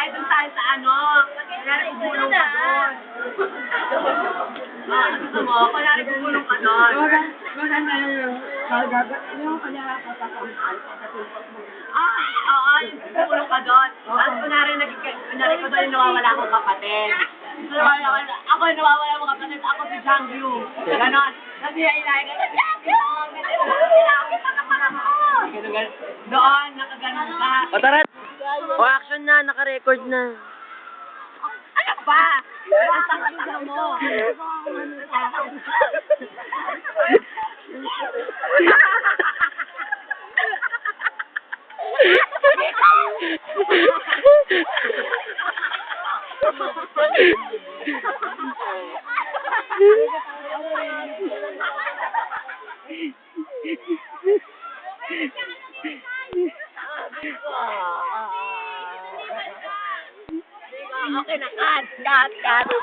Kahit dun sa ano, kunyari gugulong ka doon. Gusto mo, kunyari gugulong ka doon. Maganda yung kanya katakamay. Oo, yung gugulong ka doon. Tapos kunyari ko doon yung nawawala akong kapatid. Ako yung nawawala akong kapatid, ako si Jangyu. Ganon. Kasi ilahin ka, Jangyu! Doon, nakaganon ka. O tara! O action na, naka-record na. Ano ba? Nasakit mo. Okay na, cut.